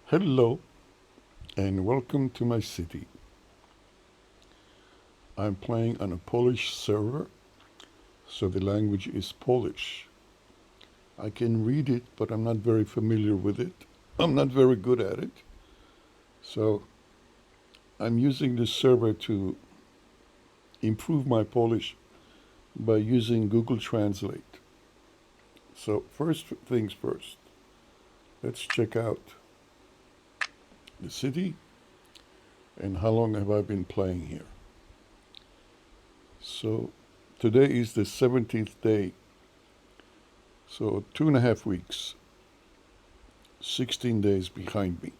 Hello and welcome to my city. I'm playing on a Polish server, so the language is Polish. I can read it, but I'm not very familiar with it. I'm not very good at it. So I'm using this server to improve my Polish by using Google Translate. So, first things first, let's check out the city and how long have I been playing here. So, today is the 17th day, so 2.5 weeks. 16 days behind me.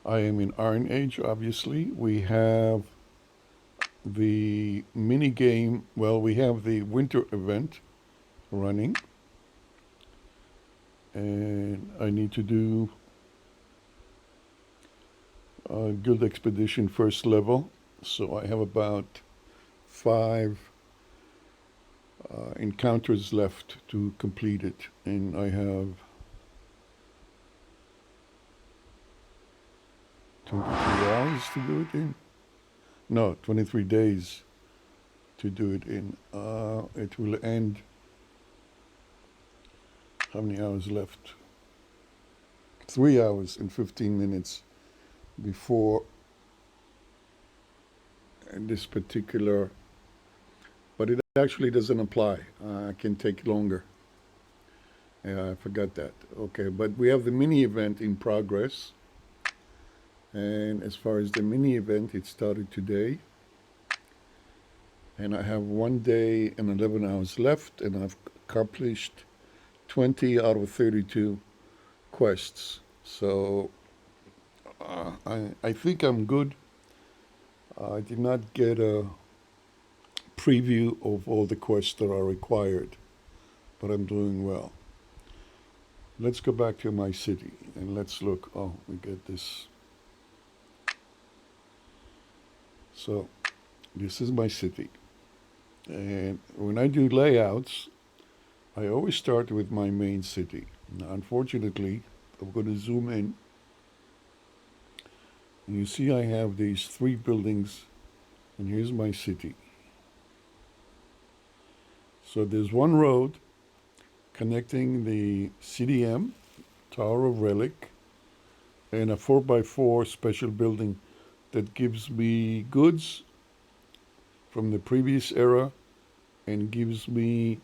I am in Iron Age, obviously. We have the mini game, well, we have the winter event running, and I need to do Guild Expedition first level. So I have about 5 encounters left to complete it, and I have 23 hours to do it in. No, 23 days to do it in. It will end. How many hours left? 3 hours and 15 minutes before this particular, but it actually doesn't apply. It can take longer. Yeah, I forgot that. Okay, but we have the mini event in progress. And as far as the mini event, it started today. And I have 1 day and 11 hours left, and I've accomplished 20 out of 32 quests. So I think I'm good. I did not get a preview of all the quests that are required, but I'm doing well. Let's go back to my city and let's look. Oh, we get this. So this is my city. And when I do layouts, I always start with my main city. Now, unfortunately, I'm going to zoom in. And you see I have these 3 buildings, and here's my city. So there's one road connecting the CDM, Tower of Relic, and a 4x4 special building that gives me goods from the previous era and gives me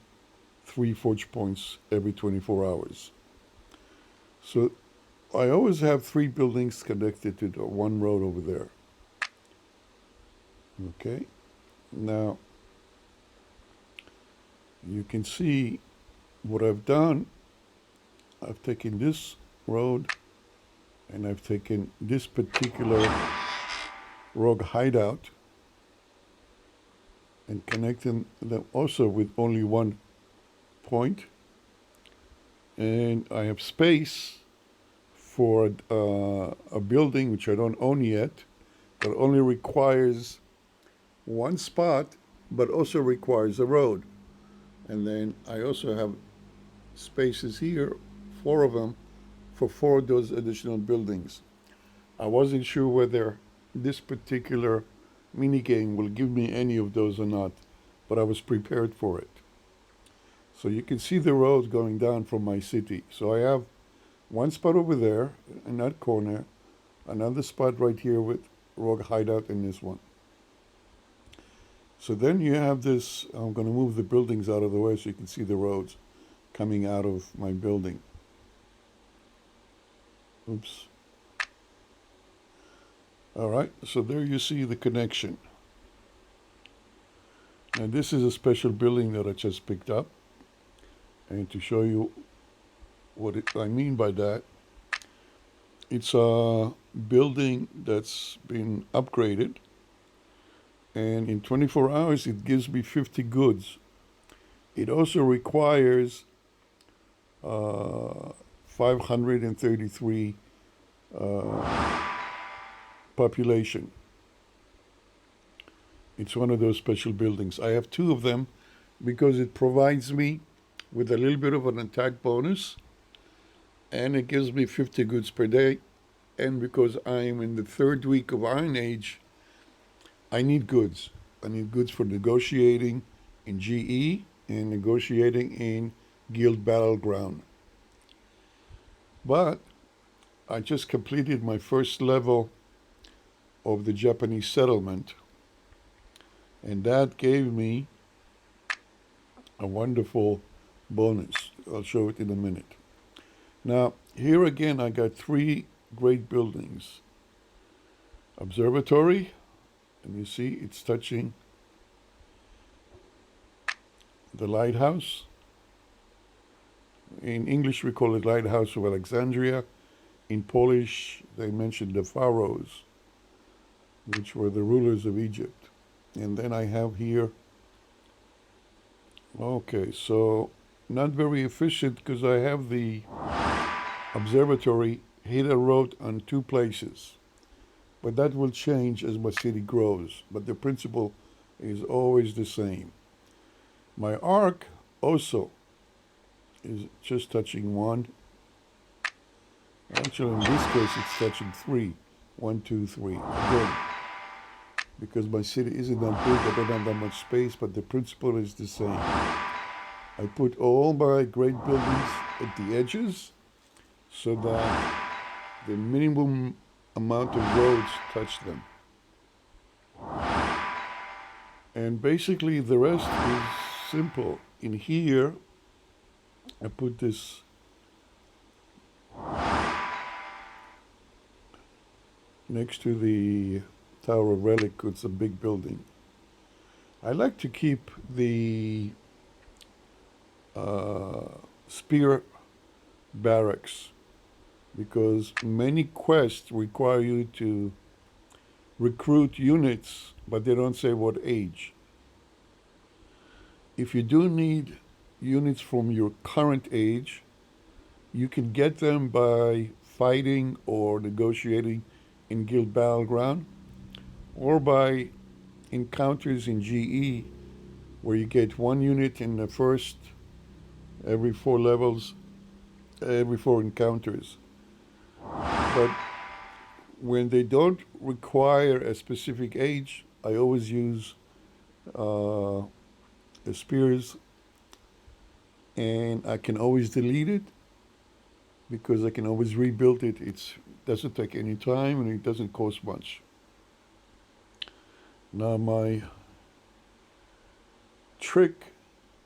3 forge points every 24 hours. So I always have 3 buildings connected to the one road over there. Okay, now you can see what I've done. I've taken this road and I've taken this particular rogue hideout and connecting them also with only one point. And I have space for a building which I don't own yet that only requires one spot but also requires a road. And then I also have spaces here, 4 of them, for 4 of those additional buildings. I wasn't sure whether this particular mini game will give me any of those or not, but I was prepared for it. So you can see the road going down from my city. So I have one spot over there in that corner, another spot right here with rogue hideout in this one. So then you have this. I'm going to move the buildings out of the way so you can see the roads coming out of my building. Oops. All right, so there you see the connection. Now this is a special building that I just picked up. And to show you what I mean by that, it's a building that's been upgraded. And in 24 hours, it gives me 50 goods. It also requires 533 population. It's one of those special buildings. I have 2 of them because it provides me with a little bit of an attack bonus and it gives me 50 goods per day. And because I'm in the third week of Iron Age, I need goods. I need goods for negotiating in GE and negotiating in Guild Battleground. But I just completed my first level of the Japanese settlement, and that gave me a wonderful bonus. I'll show it in a minute. Now, here again, I got three great buildings. Observatory, and you see it's touching the lighthouse. In English, we call it Lighthouse of Alexandria. In Polish, they mentioned the pharaohs, which were the rulers of Egypt. And then I have here, okay, so not very efficient because I have the observatory hit a road on two places. But that will change as my city grows. But the principle is always the same. My arc also is just touching one. Actually, in this case, it's touching three. 1, 2, 3. Again, because my city isn't that big, I don't have that much space, but the principle is the same. I put all my great buildings at the edges so that the minimum amount of roads touch them. And basically the rest is simple. In here, I put this next to the Tower of Relic. It's a big building. I like to keep the spear barracks because many quests require you to recruit units, but they don't say what age. If you do need units from your current age, you can get them by fighting or negotiating in Guild Battleground, or by encounters in GE, where you get one unit in the first every 4 levels, every 4 encounters. But when they don't require a specific age, I always use the spears, and I can always delete it because I can always rebuild it. It doesn't take any time and it doesn't cost much. Now my trick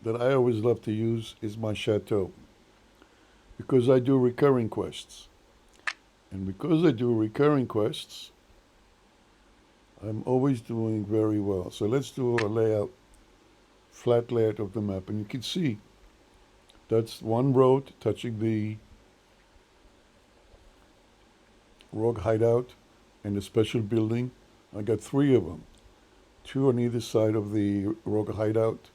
that I always love to use is my chateau, because I do recurring quests. And because I do recurring quests, I'm always doing very well. So let's do a layout, flat layout of the map, and you can see that's one road touching the rogue hideout and the special building. I got 3 of them. 2 on either side of the rogue hideout,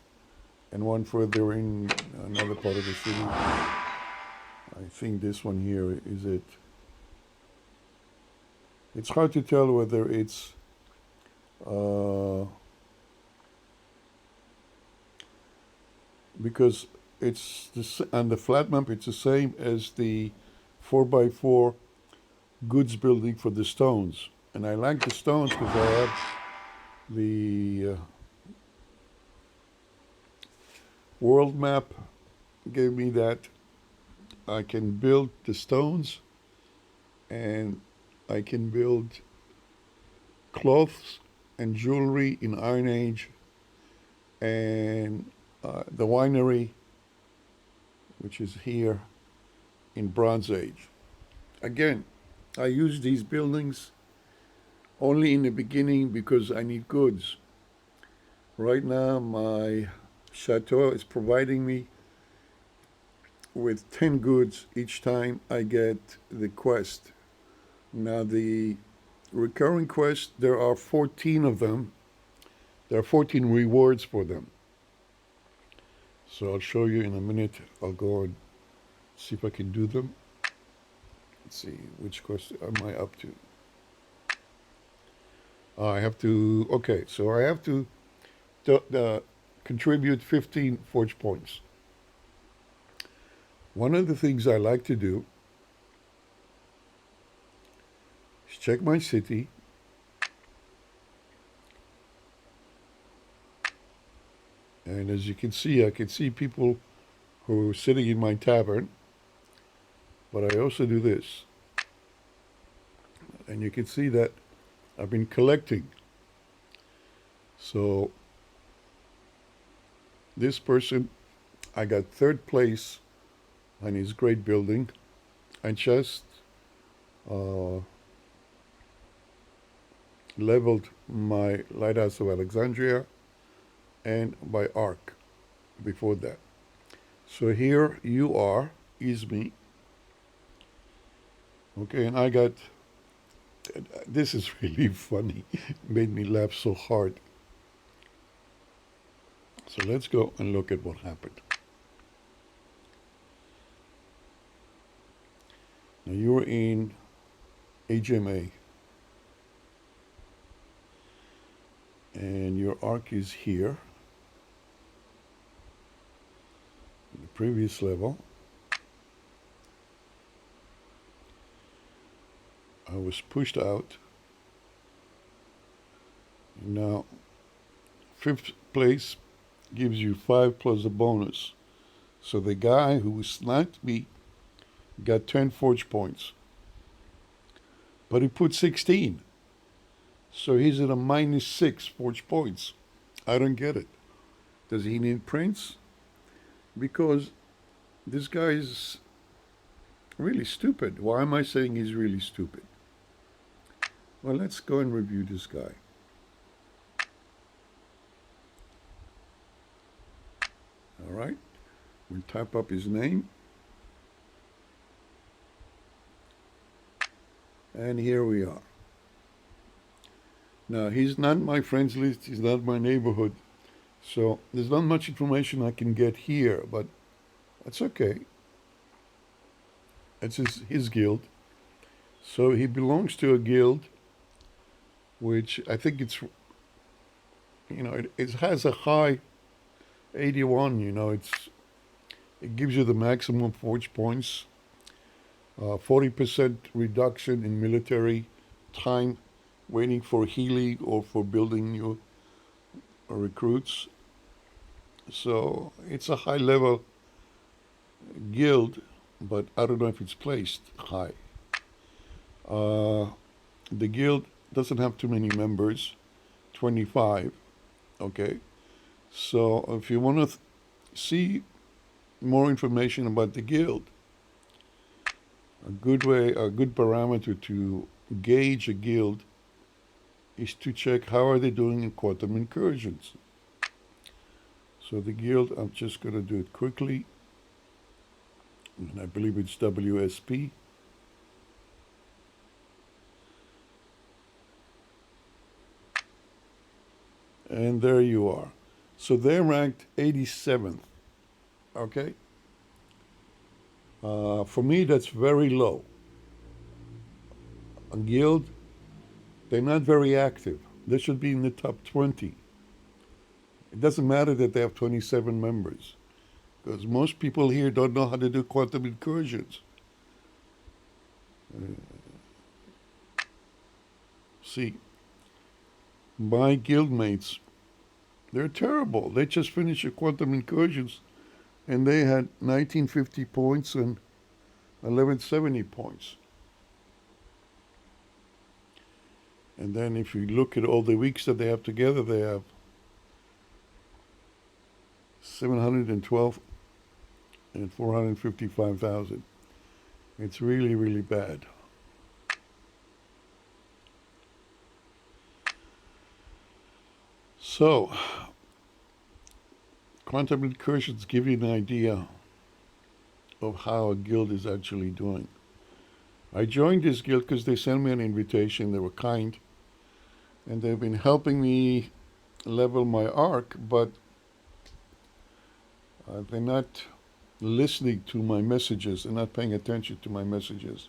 and 1 further in another part of the city. I think this one here is it. It's hard to tell whether it's because it's on the flat map it's the same as the 4x4 goods building for the stones, and I like the stones because I have the world map gave me that I can build the stones, and I can build clothes and jewelry in Iron Age, and the winery, which is here, in Bronze Age. Again, I use these buildings only in the beginning because I need goods. Right now, my chateau is providing me with 10 goods each time I get the quest. Now, the recurring quest, there are 14 of them. There are 14 rewards for them. So I'll show you in a minute. I'll go and see if I can do them. Let's see, which quest am I up to? I have to, okay, so I have to contribute 15 forge points. One of the things I like to do check my city. And as you can see, I can see people who are sitting in my tavern. But I also do this. And you can see that I've been collecting. So this person, I got third place on his great building. I just uh, leveled my Lighthouse of Alexandria and my Ark before that. So here you are, is me. Okay, and I got, this is really funny. Made me laugh so hard. So let's go and look at what happened. Now you're in HMA, and your arc is here, in the previous level. I was pushed out. Now, fifth place gives you 5 plus a bonus. So the guy who sniped me got 10 forge points. But he put 16. So he's at a minus 6 forge points. I don't get it. Does he need prints? Because this guy is really stupid. Why am I saying he's really stupid? Well, let's go and review this guy. All right. We'll type up his name. And here we are. Now, he's not my friends list. He's not my neighborhood. So there's not much information I can get here, but that's okay. It's his guild. So he belongs to a guild, which I think it's, it has a high 81, it gives you the maximum forge points, 40% reduction in military time waiting for healing or for building new recruits. So it's a high level guild, but I don't know if it's placed high. The guild doesn't have too many members, 25. Okay, so if you want to see more information about the guild, a good parameter to gauge a guild is to check how are they doing in quantum incursions. So the guild, I'm just going to do it quickly, and I believe it's WSP. And there you are. So they're ranked 87th. Okay? For me, that's very low. A guild, they're not very active. They should be in the top 20. It doesn't matter that they have 27 members, because most people here don't know how to do quantum incursions. See, my guildmates, they're terrible. They just finished a quantum incursions, and they had 1950 points and 1170 points. And then if you look at all the weeks that they have together, they have 712 and 455,000. It's really, really bad. So, quantum incursions give you an idea of how a guild is actually doing. I joined this guild because they sent me an invitation. They were kind, and they've been helping me level my arc, but they're not listening to my messages. They're not paying attention to my messages.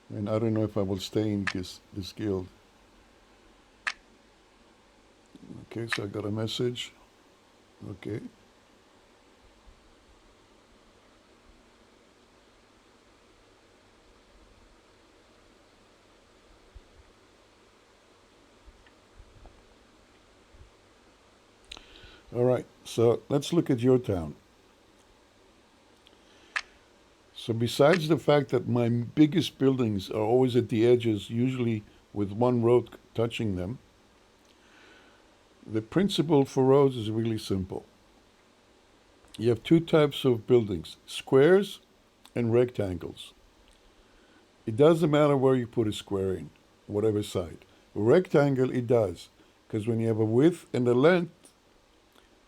And I don't know if I will stay in this guild. Okay, so I got a message. Okay. All right, so let's look at your town. So besides the fact that my biggest buildings are always at the edges, usually with one road touching them, the principle for roads is really simple. You have two types of buildings, squares and rectangles. It doesn't matter where you put a square in, whatever side. A rectangle, it does, because when you have a width and a length,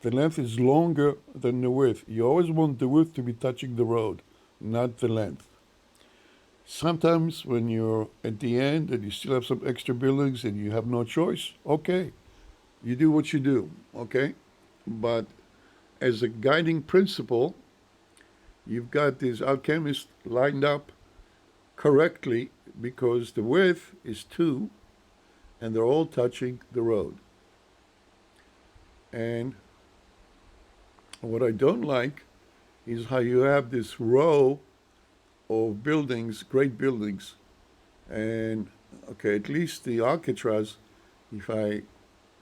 the length is longer than the width. You always want the width to be touching the road, not the length. Sometimes when you're at the end and you still have some extra buildings and you have no choice, okay, you do what you do, okay? But as a guiding principle, you've got these alchemists lined up correctly because the width is 2 and they're all touching the road. And what I don't like is how you have this row of buildings, great buildings, and okay, at least the Alcatraz, if I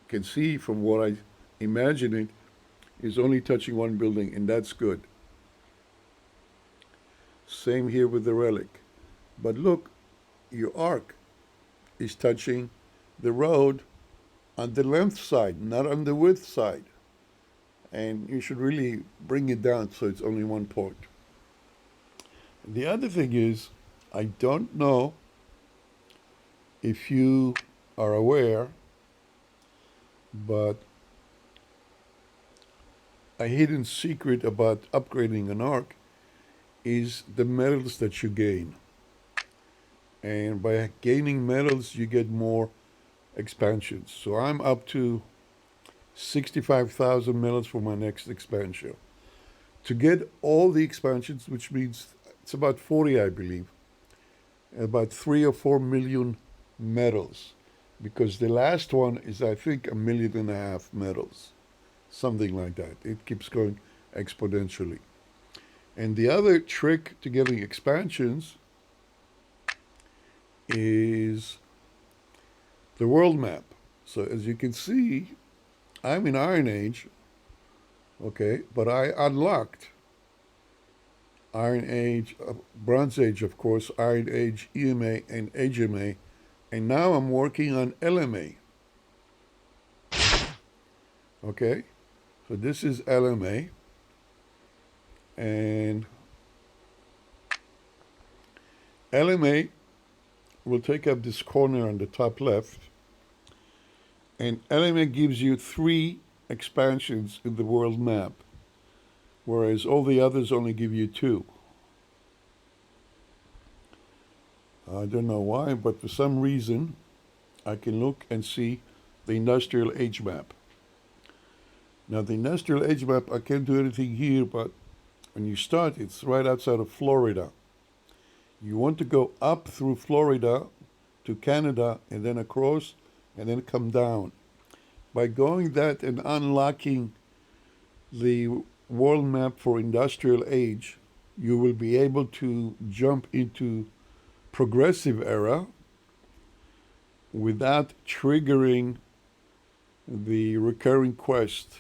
can see from what I imagine it, is only touching one building, and that's good. Same here with the Relic. But look, your arc is touching the road on the length side, not on the width side. And you should really bring it down so it's only one point. The other thing is, I don't know if you are aware, but a hidden secret about upgrading an arc is the metals that you gain. And by gaining metals, you get more expansions. So I'm up to 65,000 metals for my next expansion. To get all the expansions, which means it's about 40, I believe, about 3 or 4 million metals, because the last one is, I think, 1.5 million metals, something like that. It keeps going exponentially. And the other trick to getting expansions is the world map. So as you can see, I'm in Iron Age, okay, but I unlocked Iron Age, Bronze Age, of course, Iron Age, EMA, and HMA, and now I'm working on LMA. Okay, so this is LMA, and LMA will take up this corner on the top left, and LMA gives you 3 expansions in the world map, whereas all the others only give you 2. I don't know why, but for some reason, I can look and see the industrial age map. Now, the industrial age map, I can't do anything here, but when you start, it's right outside of Florida. You want to go up through Florida to Canada and then across and then come down. By going that and unlocking the world map for industrial age, you will be able to jump into progressive era without triggering the recurring quest,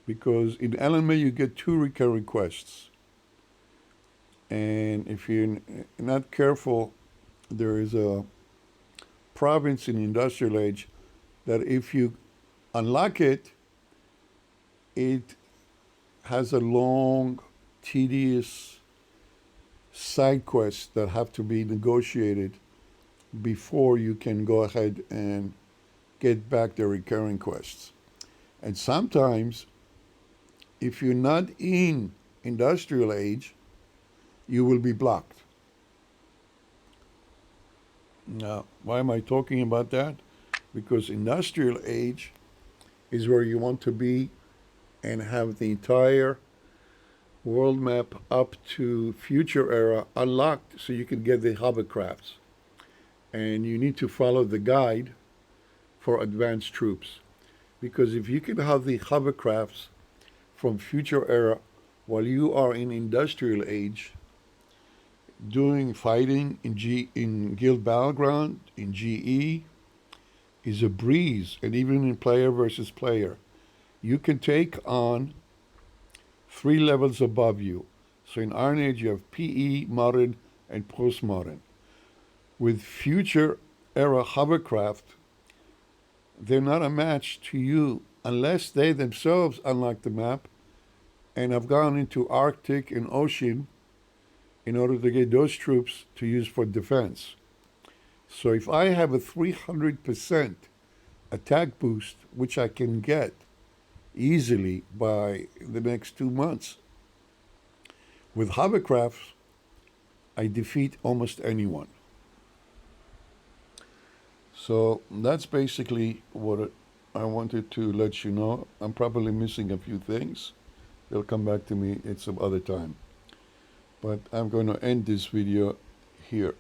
because in LMA you get 2 recurring quests, and if you're not careful, there is a province in industrial age that if you unlock it, it has a long, tedious side quests that have to be negotiated before you can go ahead and get back the recurring quests. And sometimes, if you're not in industrial age, you will be blocked. Now, why am I talking about that? Because industrial age is where you want to be and have the entire world map up to future era unlocked so you can get the hovercrafts. And you need to follow the guide for advanced troops. Because if you can have the hovercrafts from future era while you are in industrial age, doing fighting in Guild Battleground, in GE, is a breeze, and even in player versus player. you can take on 3 levels above you. So in Iron Age, you have PE, modern, and postmodern. With future era hovercraft, they're not a match to you unless they themselves unlock the map and have gone into Arctic and ocean in order to get those troops to use for defense. So if I have a 300% attack boost, which I can get easily by the next 2 months, with hovercrafts, I defeat almost anyone. So that's basically what I wanted to let you know. I'm probably missing a few things. They'll come back to me at some other time. But I'm going to end this video here.